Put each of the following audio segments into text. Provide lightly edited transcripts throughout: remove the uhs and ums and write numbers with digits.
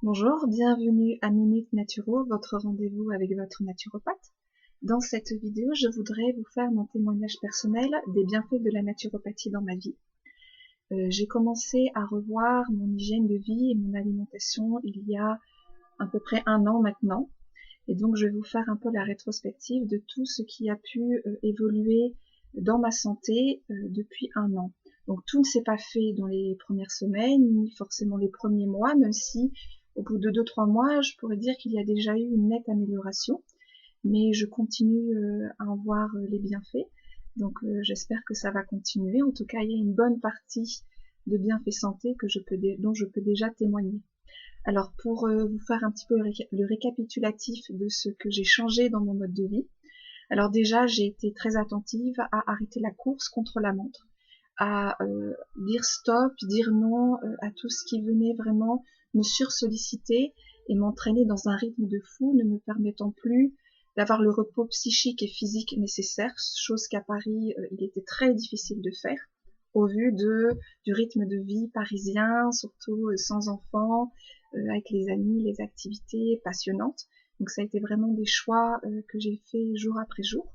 Bonjour, bienvenue à Minute Naturo, votre rendez-vous avec votre naturopathe. Dans cette vidéo, je voudrais vous faire mon témoignage personnel des bienfaits de la naturopathie dans ma vie. J'ai commencé à revoir mon hygiène de vie et mon alimentation il y a à peu près un an maintenant. Et donc je vais vous faire un peu la rétrospective de tout ce qui a pu évoluer dans ma santé depuis un an. Donc tout ne s'est pas fait dans les premières semaines, ni forcément les premiers mois, même si au bout de 2-3 mois, je pourrais dire qu'il y a déjà eu une nette amélioration, mais je continue à en voir les bienfaits. Donc j'espère que ça va continuer. En tout cas, il y a une bonne partie de bienfaits santé dont je peux déjà témoigner. Alors pour vous faire un petit peu le récapitulatif de ce que j'ai changé dans mon mode de vie. Alors déjà, j'ai été très attentive à arrêter la course contre la montre, à dire stop, dire non à tout ce qui venait vraiment me sursolliciter et m'entraîner dans un rythme de fou, ne me permettant plus d'avoir le repos psychique et physique nécessaire, chose qu'à Paris, il était très difficile de faire, au vu du rythme de vie parisien, surtout sans enfants, avec les amis, les activités passionnantes. Donc ça a été vraiment des choix que j'ai fait jour après jour.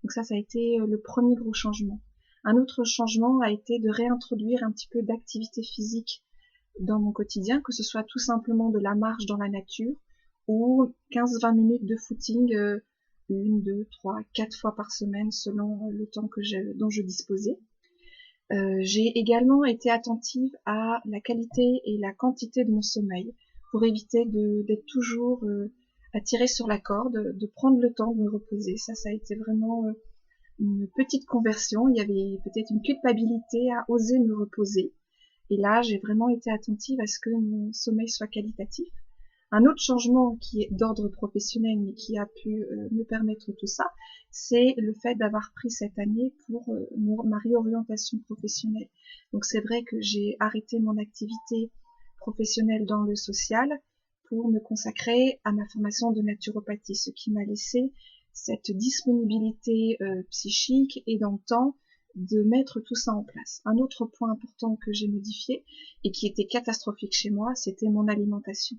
Donc ça a été le premier gros changement. Un autre changement a été de réintroduire un petit peu d'activité physique dans mon quotidien, que ce soit tout simplement de la marche dans la nature ou 15-20 minutes de footing, une, deux, trois, quatre fois par semaine selon le temps dont je disposais. J'ai également été attentive à la qualité et la quantité de mon sommeil pour éviter d'être toujours attirée sur la corde, de prendre le temps de me reposer. Ça a été vraiment une petite conversion. Il y avait peut-être une culpabilité à oser me reposer. Et là, j'ai vraiment été attentive à ce que mon sommeil soit qualitatif. Un autre changement qui est d'ordre professionnel, mais qui a pu me permettre tout ça, c'est le fait d'avoir pris cette année pour ma réorientation professionnelle. Donc c'est vrai que j'ai arrêté mon activité professionnelle dans le social pour me consacrer à ma formation de naturopathie, ce qui m'a laissé cette disponibilité psychique et dans le temps de mettre tout ça en place. Un autre point important que j'ai modifié et qui était catastrophique chez moi, c'était mon alimentation.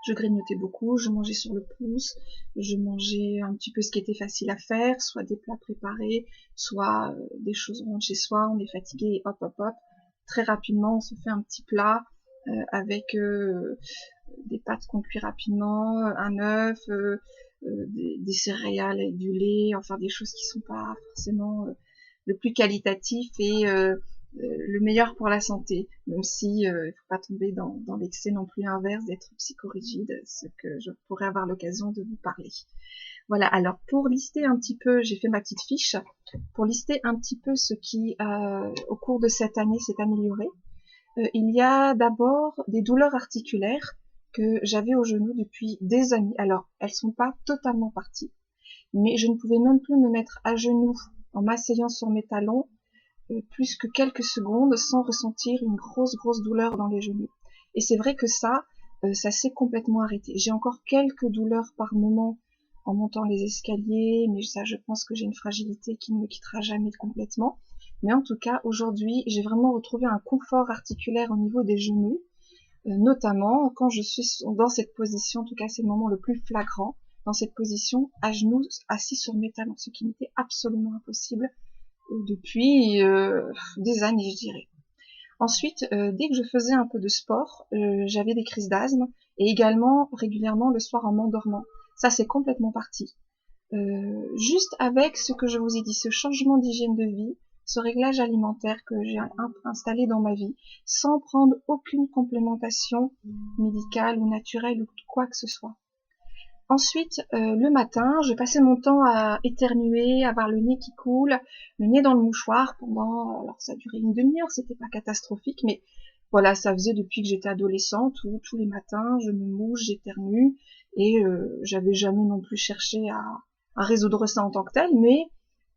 Je grignotais beaucoup, je mangeais sur le pouce, je mangeais un petit peu ce qui était facile à faire, soit des plats préparés, soit des choses rondes chez soi, on est fatigué et hop hop hop. Très rapidement, on se fait un petit plat avec des pâtes qu'on cuit rapidement, un œuf, des céréales et du lait, enfin des choses qui sont pas forcément le plus qualitatif et le meilleur pour la santé, même si il faut pas tomber dans l'excès non plus inverse d'être psychorigide, ce que je pourrais avoir l'occasion de vous parler. Voilà, alors pour lister un petit peu, j'ai fait ma petite fiche, pour lister un petit peu ce qui au cours de cette année s'est amélioré. Il y a d'abord des douleurs articulaires que j'avais au genou depuis des années. Alors, elles sont pas totalement parties, mais je ne pouvais même plus me mettre à genoux en m'asseyant sur mes talons plus que quelques secondes sans ressentir une grosse douleur dans les genoux. Et c'est vrai que ça s'est complètement arrêté. J'ai encore quelques douleurs par moment en montant les escaliers, mais ça, je pense que j'ai une fragilité qui ne me quittera jamais complètement. Mais en tout cas, aujourd'hui, j'ai vraiment retrouvé un confort articulaire au niveau des genoux, notamment quand je suis dans cette position, en tout cas c'est le moment le plus flagrant, dans cette position à genoux assis sur mes talons, ce qui n'était absolument impossible depuis des années, je dirais. Ensuite, dès que je faisais un peu de sport, j'avais des crises d'asthme et également régulièrement le soir en m'endormant. Ça, c'est complètement parti. Juste avec ce que je vous ai dit, ce changement d'hygiène de vie, ce réglage alimentaire que j'ai installé dans ma vie, sans prendre aucune complémentation médicale ou naturelle ou quoi que ce soit. Ensuite, le matin, je passais mon temps à éternuer, avoir le nez qui coule, le nez dans le mouchoir pendant, alors ça a duré une demi-heure, c'était pas catastrophique, mais voilà, ça faisait depuis que j'étais adolescente où tous les matins, je me mouche, j'éternue, et j'avais jamais non plus cherché à résoudre ça en tant que tel, mais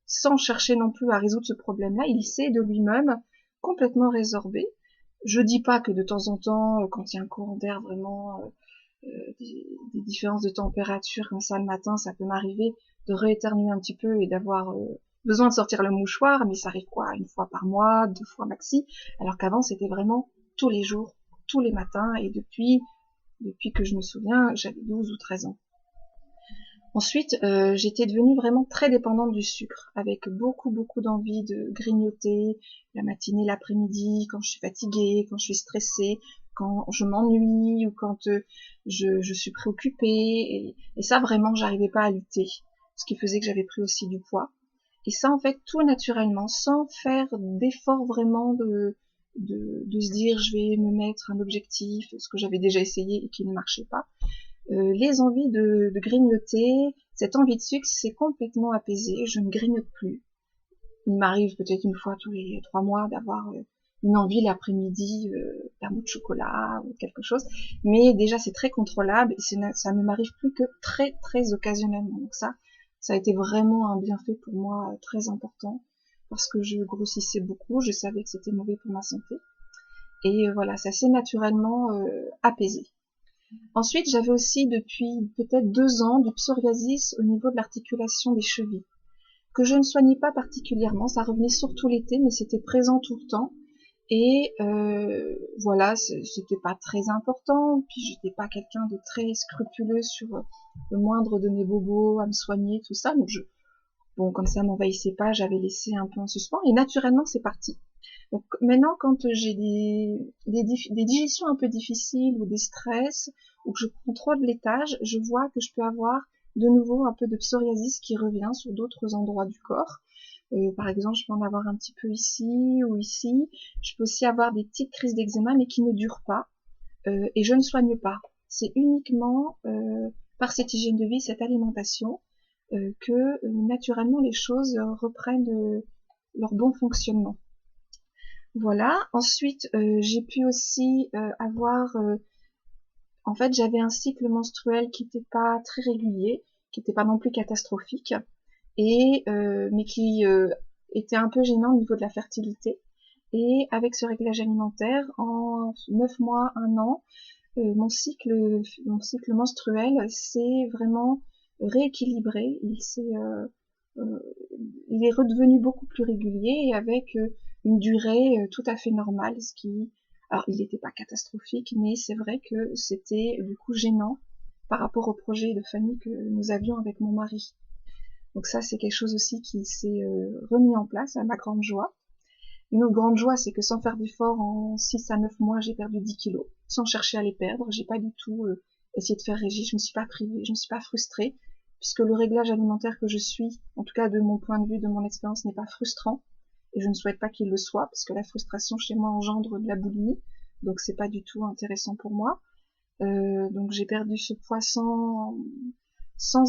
sans chercher non plus à résoudre ce problème-là, il s'est de lui-même complètement résorbé. Je dis pas que de temps en temps, quand il y a un courant d'air vraiment des différences de température comme ça le matin, ça peut m'arriver de rééternuer un petit peu et d'avoir besoin de sortir le mouchoir, mais ça arrive quoi, une fois par mois, 2 fois maxi, alors qu'avant c'était vraiment tous les jours, tous les matins, et depuis depuis que je me souviens, j'avais 12 ou 13 ans. Ensuite, j'étais devenue vraiment très dépendante du sucre, avec beaucoup d'envie de grignoter la matinée, l'après-midi, quand je suis fatiguée, quand je suis stressée, quand je m'ennuie ou quand je suis préoccupée. Et ça, vraiment, j'arrivais pas à lutter, ce qui faisait que j'avais pris aussi du poids. Et ça, en fait, tout naturellement, sans faire d'effort vraiment de se dire je vais me mettre un objectif, ce que j'avais déjà essayé et qui ne marchait pas. Les envies de grignoter, cette envie de sucre s'est complètement apaisée, je ne grignote plus. Il m'arrive peut-être une fois tous les 3 mois d'avoir une envie l'après-midi d'un bout de chocolat ou quelque chose, mais déjà c'est très contrôlable et ça ne m'arrive plus que très occasionnellement. Donc ça a été vraiment un bienfait pour moi très important parce que je grossissais beaucoup, je savais que c'était mauvais pour ma santé et voilà, ça s'est naturellement apaisé. Ensuite, j'avais aussi depuis peut-être 2 ans du psoriasis au niveau de l'articulation des chevilles, que je ne soignais pas particulièrement, ça revenait surtout l'été, mais c'était présent tout le temps. Et voilà, c'était pas très important, puis j'étais pas quelqu'un de très scrupuleux sur le moindre de mes bobos, à me soigner, tout ça, donc bon, comme ça m'envahissait pas, j'avais laissé un peu en suspens, et naturellement c'est parti. Donc maintenant, quand j'ai des digestions un peu difficiles ou des stress, ou que je prends trop de laitage, je vois que je peux avoir de nouveau un peu de psoriasis qui revient sur d'autres endroits du corps. Par exemple, je peux en avoir un petit peu ici ou ici. Je peux aussi avoir des petites crises d'eczéma, mais qui ne durent pas. Et je ne soigne pas. C'est uniquement par cette hygiène de vie, cette alimentation, que naturellement les choses reprennent leur bon fonctionnement. Voilà. Ensuite, j'ai pu aussi avoir... en fait, j'avais un cycle menstruel qui n'était pas très régulier, qui n'était pas non plus catastrophique, et mais qui était un peu gênant au niveau de la fertilité. Et avec ce réglage alimentaire, en 9 mois, 1 an, mon cycle menstruel s'est vraiment rééquilibré. Il est redevenu beaucoup plus régulier et avec une durée tout à fait normale, ce qui, alors il n'était pas catastrophique, mais c'est vrai que c'était du coup gênant par rapport au projet de famille que nous avions avec mon mari. Donc ça, c'est quelque chose aussi qui s'est remis en place à ma grande joie. Une autre grande joie, c'est que sans faire d'effort, en 6 à 9 mois, j'ai perdu 10 kilos, sans chercher à les perdre. J'ai pas du tout essayé de faire régime, je me suis pas privée, je me suis pas frustrée, puisque le réglage alimentaire que je suis, en tout cas de mon point de vue, de mon expérience, n'est pas frustrant, et je ne souhaite pas qu'il le soit, parce que la frustration chez moi engendre de la boulimie, donc c'est pas du tout intéressant pour moi. Donc j'ai perdu ce poids sans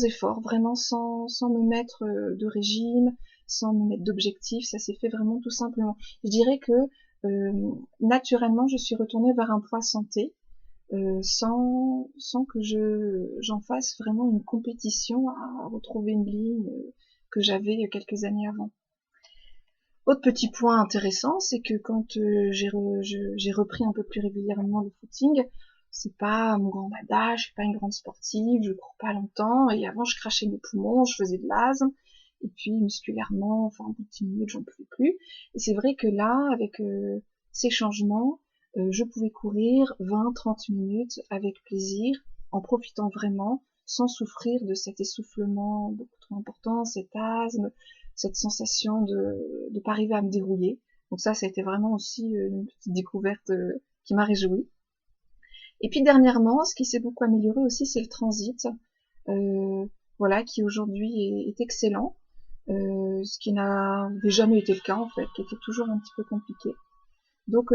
effort, vraiment sans me mettre de régime, sans me mettre d'objectif, ça s'est fait vraiment tout simplement. Je dirais que naturellement, je suis retournée vers un poids santé, sans que j'en fasse vraiment une compétition à retrouver une ligne que j'avais quelques années avant. Autre petit point intéressant, c'est que quand j'ai repris un peu plus régulièrement le footing, c'est pas mon grand dada, je suis pas une grande sportive, je cours pas longtemps, et avant je crachais mes poumons, je faisais de l'asthme, et puis musculairement, enfin au bout de 10 minutes j'en pouvais plus. Et c'est vrai que là, avec ces changements, je pouvais courir 20-30 minutes avec plaisir, en profitant vraiment, sans souffrir de cet essoufflement beaucoup trop important, cet asthme, cette sensation de pas arriver à me dérouiller. Donc ça a été vraiment aussi une petite découverte qui m'a réjouie. Et puis dernièrement, ce qui s'est beaucoup amélioré aussi, c'est le transit, voilà, qui aujourd'hui est excellent, ce qui n'avait jamais été le cas en fait, qui était toujours un petit peu compliqué. Donc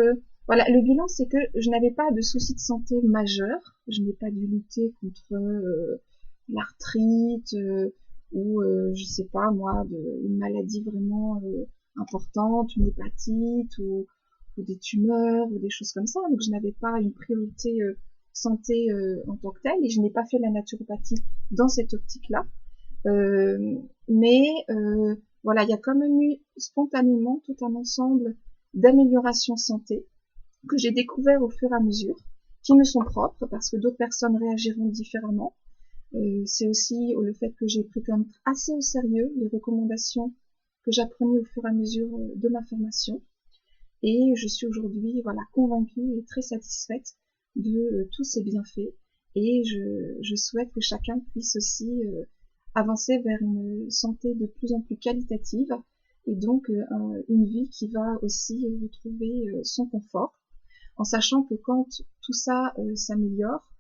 voilà, le bilan c'est que je n'avais pas de soucis de santé majeurs, je n'ai pas dû lutter contre l'arthrite ou je sais pas moi, une maladie vraiment importante, une hépatite ou des tumeurs ou des choses comme ça. Donc je n'avais pas une priorité santé en tant que telle et je n'ai pas fait la naturopathie dans cette optique-là. Mais voilà, il y a quand même eu spontanément tout un ensemble d'améliorations santé que j'ai découvert au fur et à mesure, qui me sont propres parce que d'autres personnes réagiront différemment. C'est aussi le fait que j'ai pris quand même assez au sérieux les recommandations que j'apprenais au fur et à mesure de ma formation. Et je suis aujourd'hui voilà, convaincue et très satisfaite de tous ces bienfaits. et je souhaite que chacun puisse aussi avancer vers une santé de plus en plus qualitative et donc une vie qui va aussi retrouver son confort, en sachant que quand tout ça s'améliore,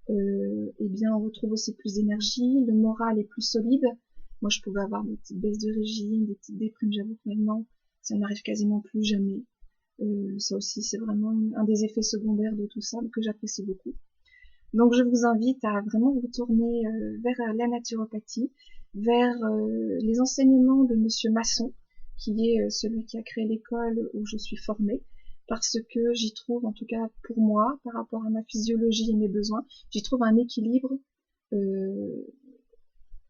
eh bien on retrouve aussi plus d'énergie, le moral est plus solide. Moi je pouvais avoir des petites baisses de régime, des petites déprimes, j'avoue que maintenant ça n'arrive quasiment plus jamais. Ça aussi c'est vraiment un des effets secondaires de tout ça que j'apprécie beaucoup. Donc je vous invite à vraiment vous tourner vers la naturopathie, vers les enseignements de Monsieur Masson, qui est celui qui a créé l'école où je suis formée, parce que j'y trouve, en tout cas pour moi, par rapport à ma physiologie et mes besoins, j'y trouve un équilibre, euh,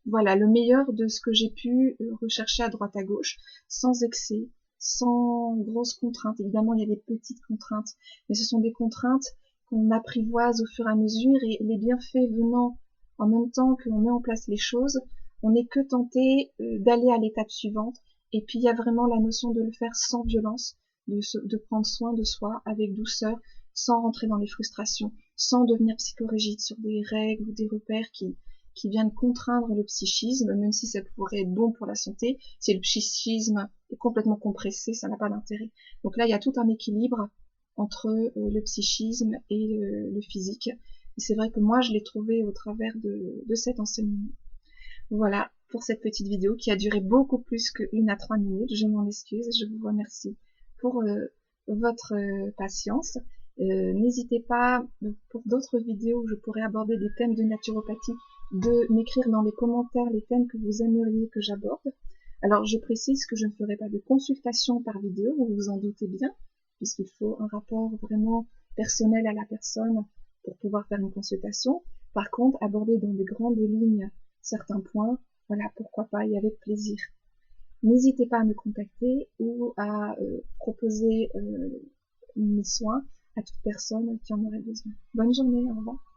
voilà, le meilleur de ce que j'ai pu rechercher à droite à gauche, sans excès, sans grosses contraintes. Évidemment, il y a des petites contraintes, mais ce sont des contraintes qu'on apprivoise au fur et à mesure, et les bienfaits venant en même temps que l'on met en place les choses, on n'est que tenté d'aller à l'étape suivante. Et puis il y a vraiment la notion de le faire sans violence, de prendre soin de soi avec douceur, sans rentrer dans les frustrations, sans devenir psychorigide sur des règles ou des repères qui viennent contraindre le psychisme, même si ça pourrait être bon pour la santé. Si le psychisme est complètement compressé, ça n'a pas d'intérêt. Donc là, il y a tout un équilibre entre le psychisme et le physique. Et c'est vrai que moi, je l'ai trouvé au travers de cet enseignement. Voilà pour cette petite vidéo qui a duré beaucoup plus que 1 à 3 minutes. Je m'en excuse, je vous remercie pour votre patience. N'hésitez pas, pour d'autres vidéos où je pourrais aborder des thèmes de naturopathie, de m'écrire dans les commentaires les thèmes que vous aimeriez que j'aborde. Alors je précise que je ne ferai pas de consultation par vidéo, vous vous en doutez bien, puisqu'il faut un rapport vraiment personnel à la personne pour pouvoir faire une consultation. Par contre, aborder dans des grandes lignes certains points, voilà, pourquoi pas, et avec plaisir. N'hésitez pas à me contacter ou à proposer mes soins à toute personne qui en aurait besoin. Bonne journée, au revoir.